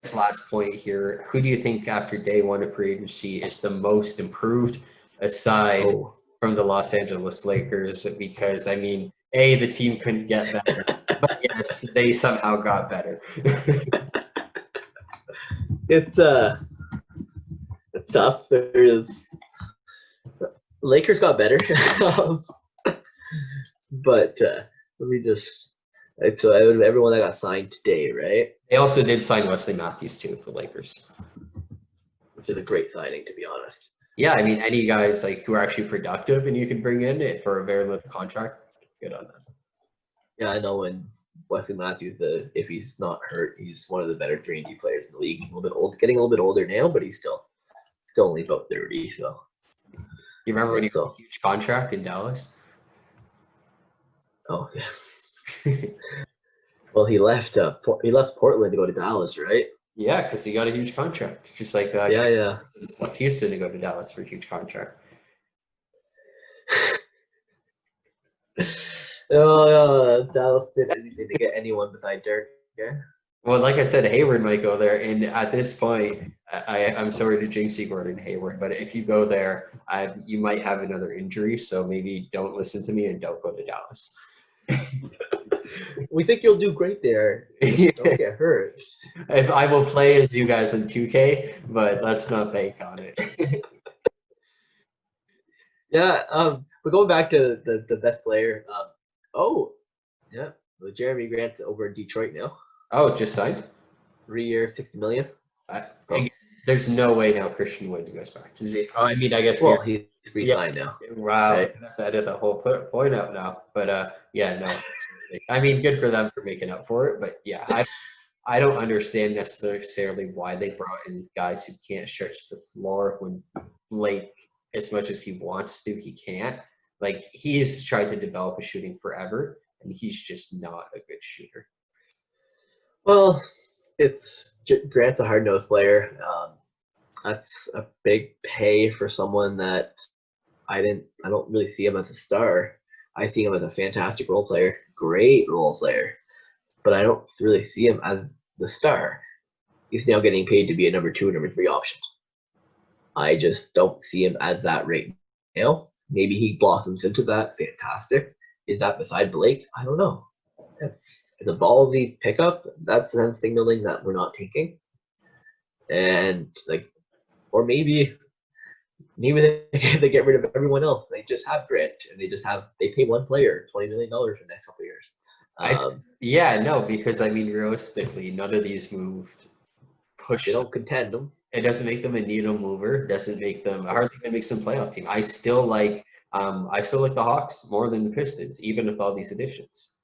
this last point here, who do you think after day one of free agency is the most improved aside from the Los Angeles Lakers? Because, I mean, A, the team couldn't get better, but yes, they somehow got better. It's tough. Lakers got better, but let me just. So everyone that got signed today, right? They also did sign Wesley Matthews too with the Lakers, which is a great signing, to be honest. Yeah, I mean, any guys like who are actually productive and you can bring in it for a very limited contract, good on them. Yeah, I know when Wesley Matthews, if he's not hurt, he's one of the better 3-and-D players in the league. He's a little bit old, getting a little bit older now, but he's still only about 30. So, you remember when he got a huge contract in Dallas? Oh yes. Well, he left Portland to go to Dallas, right? Yeah, because he got a huge contract, just like It's left Houston to go to Dallas for a huge contract. Dallas didn't anything to get anyone beside Dirk. Yeah. Well, like I said, Hayward might go there, and at this point, I'm sorry to jinx you, Gordon Hayward, but if you go there, you might have another injury. So maybe don't listen to me and don't go to Dallas. We think you'll do great there. Don't get hurt. If I will play as you guys in 2K, but let's not bank on it. Yeah, but going back to the best player. Jeremy Grant's over in Detroit now. Oh, just signed? 3-year, $60 million. There's no way now Christian Wood goes back to zero. I mean, I guess he's re-signed now. Wow, right? That is the whole point up now. But no. I mean, good for them for making up for it. But yeah, I don't understand necessarily why they brought in guys who can't stretch the floor when Blake, as much as he wants to, he can't. Like, he's tried to develop a shooting forever, and he's just not a good shooter. Well, Grant's a hard-nosed player. That's a big pay for someone that I don't really see him as a star. I see him as a fantastic role player, great role player, but I don't really see him as the star. He's now getting paid to be a number 2, number 3 option. I just don't see him as that right now. Maybe he blossoms into that. Fantastic. Is that beside Blake? I don't know. It's a ballsy pickup. That's them signaling that we're not tanking. And or maybe they get rid of everyone else. They just have Grant, and they pay one player $20 million for the next couple of years. Because I mean, realistically, none of these moves push. They don't contend them. It doesn't make them a needle mover. Doesn't make them hardly even makes them playoff team. I still like the Hawks more than the Pistons, even with all these additions.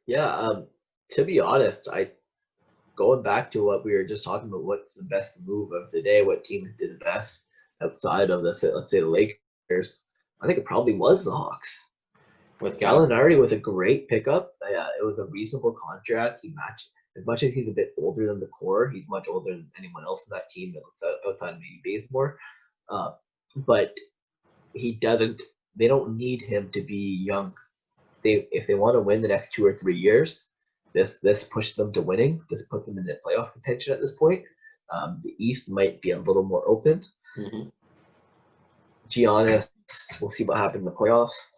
Yeah, to be honest, going back to what we were just talking about, what's the best move of the day, what team did the best outside of let's say the Lakers, I think it probably was the Hawks. With Gallinari with a great pickup. It was a reasonable contract. He matched, as much as he's a bit older than the core, he's much older than anyone else in that team that looks outside of maybe Bazemore. But they don't need him to be young. If they want to win the next 2 or 3 years, this pushed them to winning. This put them in the playoff contention at this point. The East might be a little more open. Mm-hmm. Giannis, we'll see what happens in the playoffs.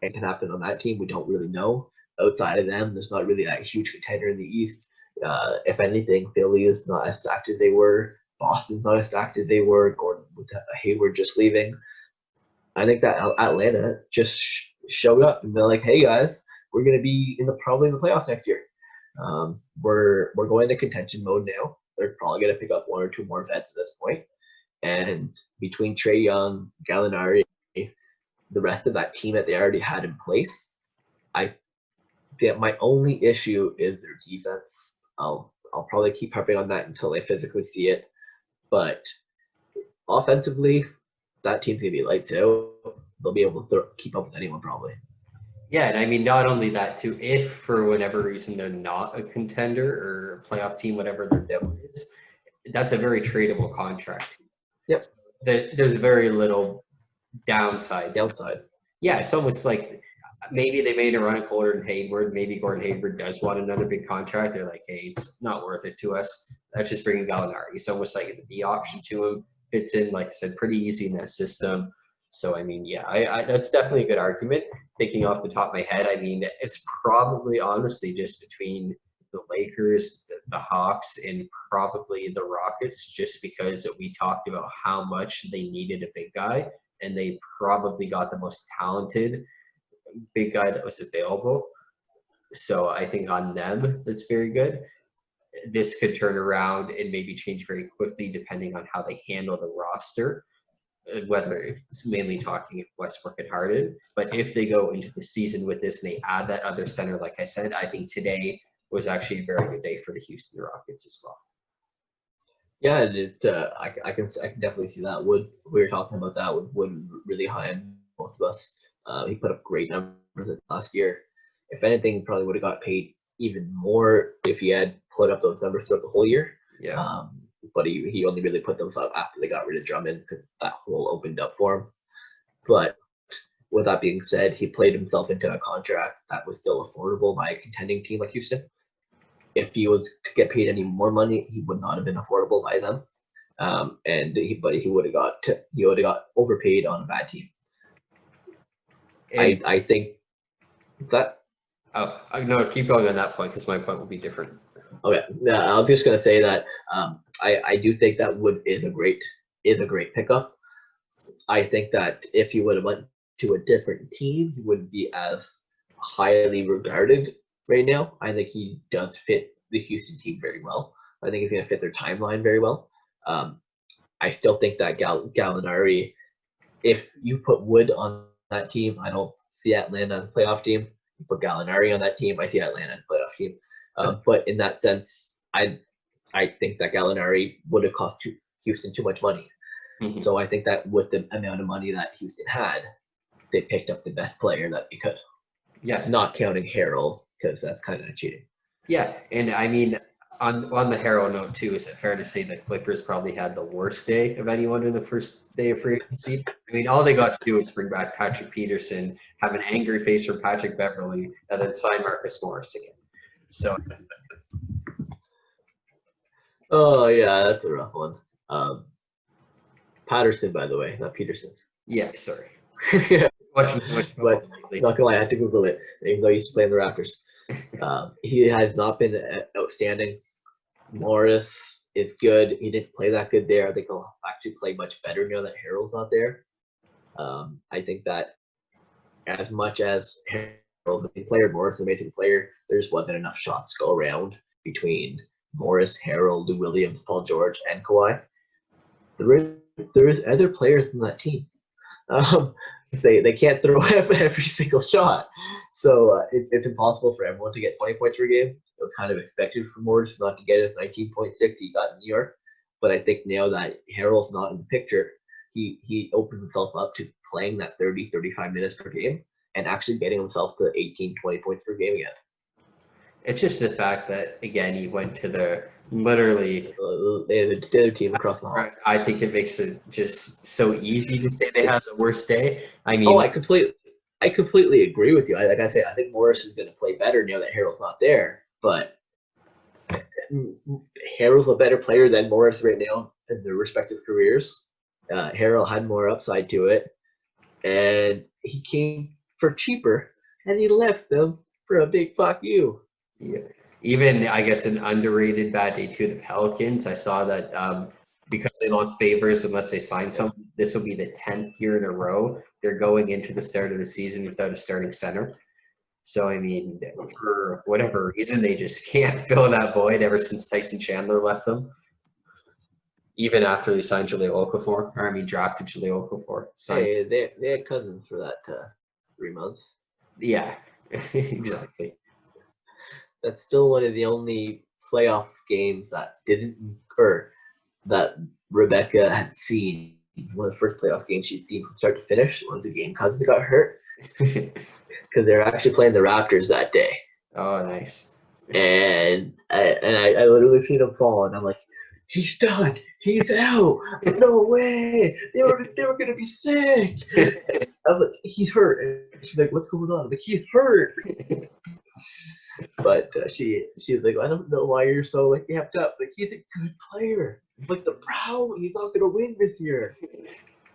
It can happen on that team. We don't really know. Outside of them, there's not really that huge contender in the East. If anything, Philly is not as stacked as they were. Boston's not as stacked as they were. Gordon with Hayward just leaving. I think that Atlanta just showed up and they're like, "Hey guys, we're going to be probably in the playoffs next year. We're going to contention mode now. They're probably going to pick up 1 or 2 more vets at this point. And between Trae Young, Gallinari, the rest of that team that they already had in place, my only issue is their defense. I'll probably keep harping on that until I physically see it. But offensively, that team's going to be lights out. They'll be able to keep up with anyone probably. Yeah, and I mean, not only that, too, if for whatever reason they're not a contender or a playoff team, whatever their deal is, that's a very tradable contract. Yep. There's very little downside. Downside. Yeah, it's almost like maybe they made a run at Gordon Hayward. Maybe Gordon Hayward does want another big contract. They're like, hey, it's not worth it to us. Let's just bring in Gallinari. It's almost like the B option to him. Fits in, like I said, pretty easy in that system. So, I mean, yeah, that's definitely a good argument. Thinking off the top of my head, I mean, it's probably honestly just between the Lakers, the Hawks, and probably the Rockets, just because we talked about how much they needed a big guy, and they probably got the most talented big guy that was available. So I think on them, that's very good. This could turn around and maybe change very quickly depending on how they handle the roster, whether it's mainly talking Westbrook and Harden. But if they go into the season with this and they add that other center, like I said, I think today was actually a very good day for the Houston Rockets as well. Yeah, I can definitely see that. Wood, we were talking about that with Wood really high on both of us. He put up great numbers last year. If anything, he probably would have got paid even more if he had put up those numbers throughout the whole year. Yeah. But he only really put those up after they got rid of Drummond because that hole opened up for him. But with that being said, he played himself into a contract that was still affordable by a contending team like Houston. If he was to get paid any more money, he would not have been affordable by them. But he would have got overpaid on a bad team. I think that. Oh, no, keep going on that point because my point will be different. Okay, I was just gonna say that I do think that Wood is a great pickup. I think that if he would have went to a different team, he wouldn't be as highly regarded right now. I think he does fit the Houston team very well. I think he's gonna fit their timeline very well. I still think that Gallinari, if you put Wood on that team, I don't see Atlanta as a playoff team. You put Gallinari on that team, I see Atlanta as a playoff team. But in that sense, I think that Gallinari would have cost Houston too much money. Mm-hmm. So I think that with the amount of money that Houston had, they picked up the best player that they could. Yeah. Not counting Harrell, because that's kind of cheating. Yeah, and I mean, on the Harrell note too, is it fair to say that Clippers probably had the worst day of anyone in the first day of free agency? I mean, all they got to do was bring back Patrick Peterson, have an angry face from Patrick Beverley, and then sign Marcus Morris again. So. Oh yeah, that's a rough one. Patterson, by the way, not Peterson. Yeah, sorry. But not gonna lie, I had to Google it, even though he used to play in the Raptors. He has not been outstanding. Morris is good. He didn't play that good there. I think he'll actually play much better now that Harrell's not there. I think that as much as Harrell's a big player, Morris is an amazing player, there just wasn't enough shots to go around between Morris, Harrell, Lou Williams, Paul George, and Kawhi. There is other players in that team. They can't throw every single shot. So it's impossible for everyone to get 20 points per game. It was kind of expected for Morris not to get his 19.6 he got in New York. But I think now that Harrell's not in the picture, he opens himself up to playing that 30, 35 minutes per game and actually getting himself to 18, 20 points per game again. It's just the fact that, again, he went to the literally the other team across the hall. I think it makes it just so easy to say they have the worst day. I mean, I completely agree with you. Like I say, I think Morris is going to play better now that Harrell's not there. But Harrell's a better player than Morris right now in their respective careers. Harrell had more upside to it, and he came for cheaper, and he left them for a big fuck you. Yeah. Even, I guess, an underrated bad day too, the Pelicans. I saw that because they lost Favors, unless they sign someone, this will be the 10th year in a row they're going into the start of the season without a starting center. So, I mean, for whatever reason, they just can't fill that void ever since Tyson Chandler left them. Even after they signed Jahlil Okafor, drafted Jahlil Okafor. Hey, they had Cousins for that 3 months. Yeah, exactly. That's still one of the only playoff games that didn't occur that Rebecca had seen. One of the first playoff games she'd seen from start to finish was the game Cousins got hurt because they were actually playing the Raptors that day. Oh, nice. And I literally seen him fall, and I'm like, he's done. He's out. No way. They were gonna be sick. I was like, he's hurt. And she's like, what's going on? I'm like, he's hurt. But she's like, I don't know why you're so like amped up. Like, he's a good player. Like the Brown, he's not gonna win this year.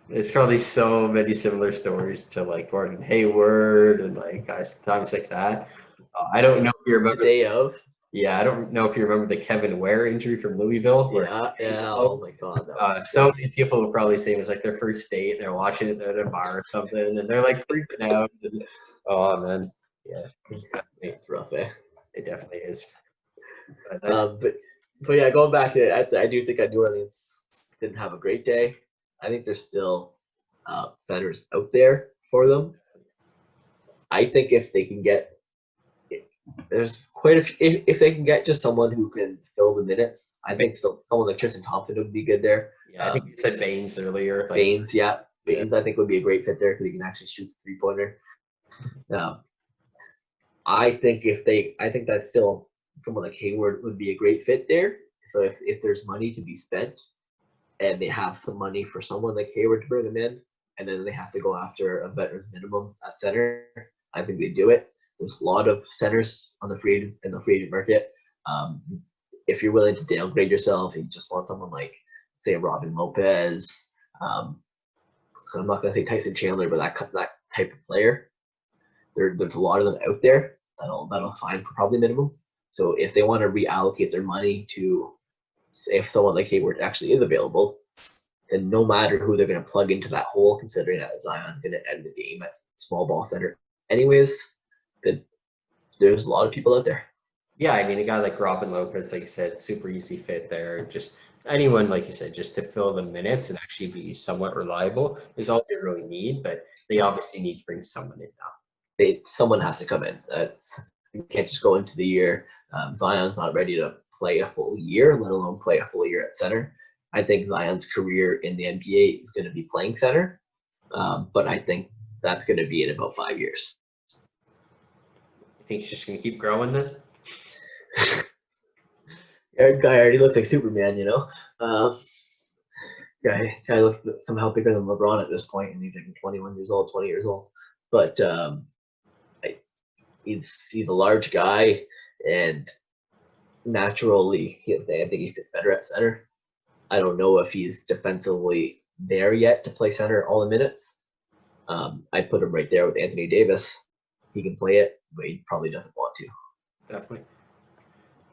There's probably so many similar stories to like Gordon Hayward and like guys times like that. I don't know if you The remember. day of. Yeah, I don't know if you remember the Kevin Ware injury from Louisville. Yeah. Oh my God. So many people will probably say it was like their first date. They're watching it at a bar or something, and they're like freaking out. And, oh man, yeah, it's rough, eh? it definitely is. But yeah, going back to it, I do think New Orleans didn't have a great day. I think there's still centers out there for them. I think if they can get, there's quite a few, if they can get just someone who can fill the minutes, I think still someone like Tristan Thompson would be good there. Yeah, I think you said Baines earlier. Like, Baines, yeah. Baines, I think would be a great fit there because he can actually shoot the 3-pointer. I think that still someone like Hayward would be a great fit there. So if there's money to be spent, and they have some money for someone like Hayward to bring them in, and then they have to go after a veteran minimum at center, I think they do it. There's a lot of centers on the free agent market. If you're willing to downgrade yourself, and you just want someone like, say, Robin Lopez. I'm not going to say Tyson Chandler, but that type of player. There's a lot of them out there that'll sign for probably minimum. So if they want to reallocate their money to, if someone like Hayward actually is available, then no matter who they're going to plug into that hole, considering that Zion's going to end the game at small ball center anyways, then there's a lot of people out there. Yeah, I mean, a guy like Robin Lopez, like you said, super easy fit there. Just anyone, like you said, just to fill the minutes and actually be somewhat reliable is all they really need. But they obviously need to bring someone in now. Someone has to come in. You can't just go into the year. Zion's not ready to play a full year, let alone play a full year at center. I think Zion's career in the NBA is going to be playing center, but I think that's going to be in about 5 years. You think he's just going to keep growing then? Guy already looks like Superman, you know. Guy looks somehow bigger than LeBron at this point, and he's like 21 years old, 20 years old. But he's a large guy, and naturally, I think he fits better at center. I don't know if he's defensively there yet to play center all the minutes. I'd put him right there with Anthony Davis. He can play it, but he probably doesn't want to. Definitely.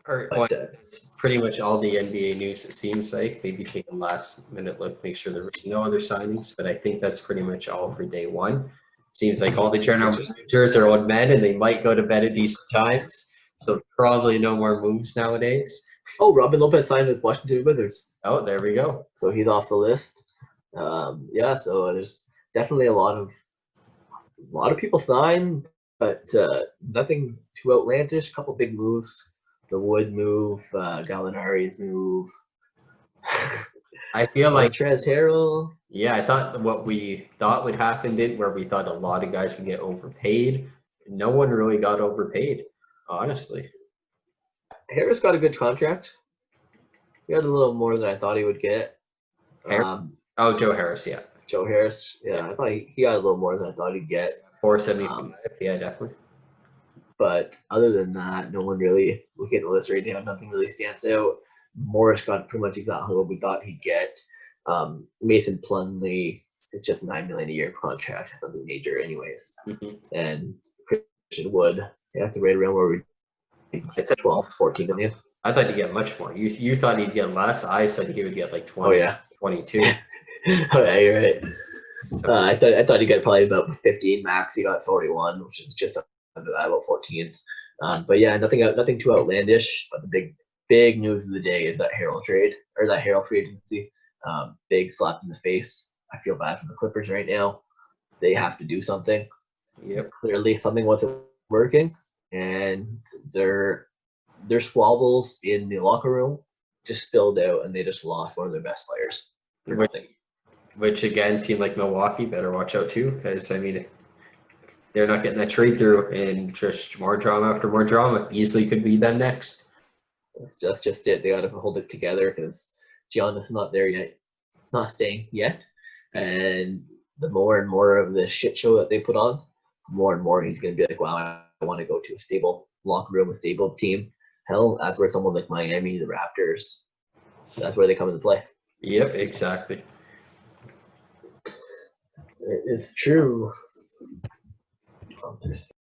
All right, well, that's pretty much all the NBA news, it seems like. Maybe take a last-minute look, make sure there was no other signings, but I think that's pretty much all for day one. Seems like all the general managers are old men, and they might go to bed at decent times, so probably no more moves nowadays. Oh, Robin Lopez signed with Washington Wizards. Oh, there we go. So he's off the list. Yeah, so there's definitely a lot of people signed, but nothing too outlandish. A couple big moves. The Wood move, Gallinari's move. I feel like Montrezl Harrell. Yeah, I thought what we thought would happen did, where we thought a lot of guys would get overpaid. No one really got overpaid, honestly. Harris got a good contract. He got a little more than I thought he would get. Joe Harris, yeah. Joe Harris, yeah. I thought he got a little more than I thought he'd get. 475, yeah, definitely. But other than that, no one really, looking at the list right now, nothing really stands out. Morris got pretty much exactly what we thought he'd get. Mason Plumlee, it's just $9 million a year contract, nothing major anyways. Mm-hmm. And Christian Wood, they have to rate around where it's at 12, 14 million. I thought he'd get much more. You thought he'd get less. I said he would get like 20, 22. Oh yeah, you're right. So, I thought he'd get probably about 15 max. He got 41, which is just under that, about 14. But yeah, nothing too outlandish. But the big news of the day is that Harrell trade, or that Harrell free agency. Big slap in the face. I feel bad for the Clippers right now. They have to do something. Yep. Clearly something wasn't working, and their squabbles in the locker room just spilled out, and they just lost one of their best players. Which again, team like Milwaukee better watch out too, because I mean, if they're not getting that trade through, and just more drama after more drama, easily could be them next. That's just it. They got to hold it together, because Giannis is not there yet. It's not staying yet. And the more and more of the shit show that they put on, more and more he's going to be like, wow, I want to go to a stable locker room, a stable team. Hell, that's where someone like Miami, the Raptors, that's where they come into play. Yep, exactly. It's true.